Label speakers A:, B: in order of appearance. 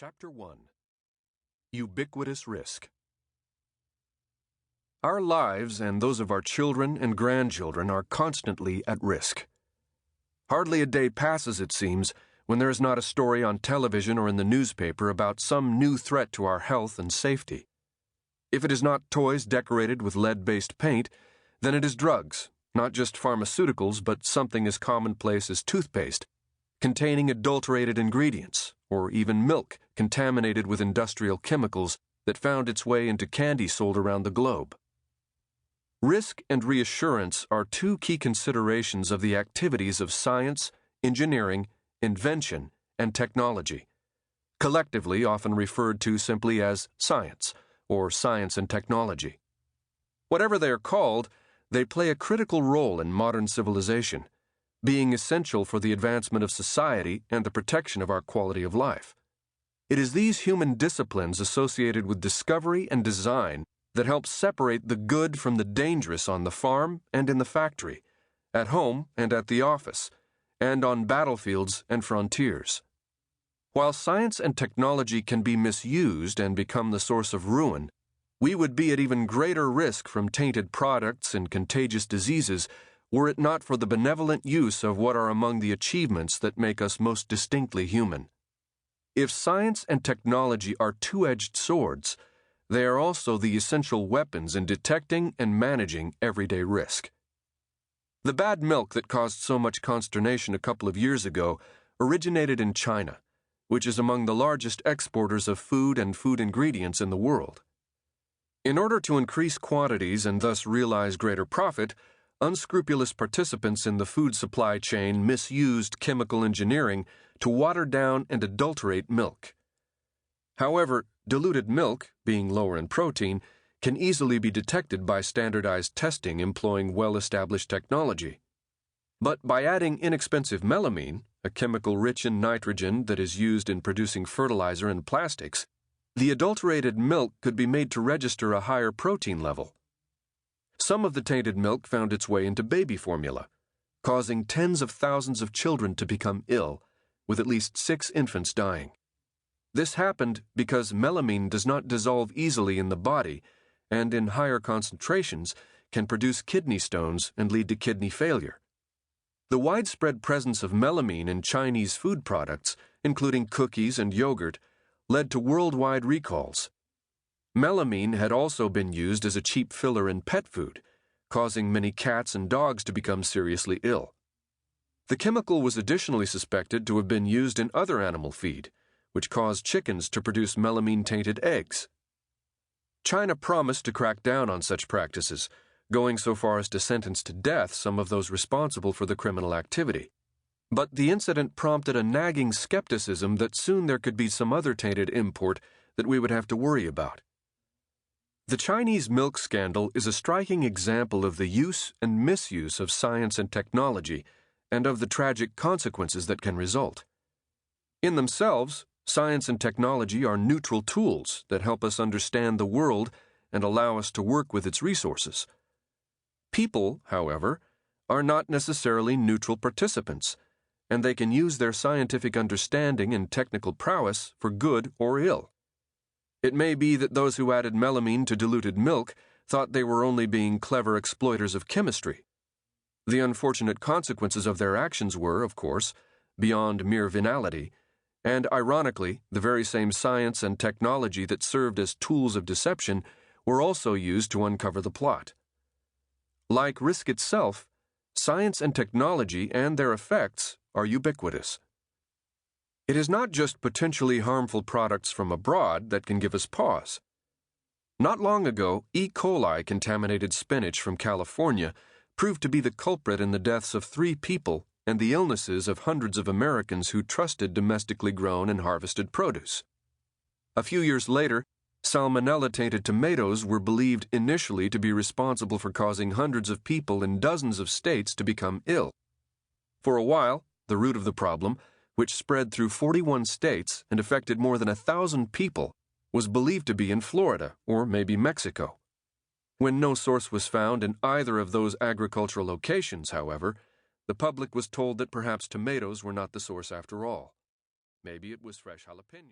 A: Chapter 1. Ubiquitous Risk. Our lives and those of our children and grandchildren are constantly at risk. Hardly a day passes, it seems, when there is not a story on television or in the newspaper about some new threat to our health and safety. If it is not toys decorated with lead-based paint, then it is drugs, not just pharmaceuticals, but something as commonplace as toothpaste, containing adulterated ingredients, or even milk contaminated with industrial chemicals that found its way into candy sold around the globe. Risk and reassurance are two key considerations of the activities of science, engineering, invention, and technology, collectively often referred to simply as science, or science and technology. Whatever they are called, they play a critical role in modern civilization, being essential for the advancement of society and the protection of our quality of life. It is these human disciplines associated with discovery and design that help separate the good from the dangerous on the farm and in the factory, at home and at the office, and on battlefields and frontiers. While science and technology can be misused and become the source of ruin, we would be at even greater risk from tainted products and contagious diseases were it not for the benevolent use of what are among the achievements that make us most distinctly human. If science and technology are two-edged swords, they are also the essential weapons in detecting and managing everyday risk. The bad milk that caused so much consternation a couple of years ago originated in China, which is among the largest exporters of food and food ingredients in the world. In order to increase quantities and thus realize greater profit, unscrupulous participants in the food supply chain misused chemical engineering to water down and adulterate milk. However, diluted milk, being lower in protein, can easily be detected by standardized testing employing well-established technology. But by adding inexpensive melamine, a chemical rich in nitrogen that is used in producing fertilizer and plastics, the adulterated milk could be made to register a higher protein level. Some of the tainted milk found its way into baby formula, causing tens of thousands of children to become ill, with at least 6 infants dying. This happened because melamine does not dissolve easily in the body and in higher concentrations can produce kidney stones and lead to kidney failure. The widespread presence of melamine in Chinese food products, including cookies and yogurt, led to worldwide recalls. Melamine had also been used as a cheap filler in pet food, causing many cats and dogs to become seriously ill. The chemical was additionally suspected to have been used in other animal feed, which caused chickens to produce melamine-tainted eggs. China promised to crack down on such practices, going so far as to sentence to death some of those responsible for the criminal activity. But the incident prompted a nagging skepticism that soon there could be some other tainted import that we would have to worry about. The Chinese milk scandal is a striking example of the use and misuse of science and technology and of the tragic consequences that can result. In themselves, science and technology are neutral tools that help us understand the world and allow us to work with its resources. People, however, are not necessarily neutral participants, and they can use their scientific understanding and technical prowess for good or ill. It may be that those who added melamine to diluted milk thought they were only being clever exploiters of chemistry. The unfortunate consequences of their actions were, of course, beyond mere venality, and ironically, the very same science and technology that served as tools of deception were also used to uncover the plot. Like risk itself, science and technology and their effects are ubiquitous. It is not just potentially harmful products from abroad that can give us pause. Not long ago, E. coli contaminated spinach from California proved to be the culprit in the deaths of 3 people and the illnesses of hundreds of Americans who trusted domestically grown and harvested produce. A few years later, salmonella-tainted tomatoes were believed initially to be responsible for causing hundreds of people in dozens of states to become ill. For a while, the root of the problem, which spread through 41 states and affected more than 1,000 people, was believed to be in Florida or maybe Mexico. When no source was found in either of those agricultural locations, however, the public was told that perhaps tomatoes were not the source after all. Maybe it was fresh jalapeno.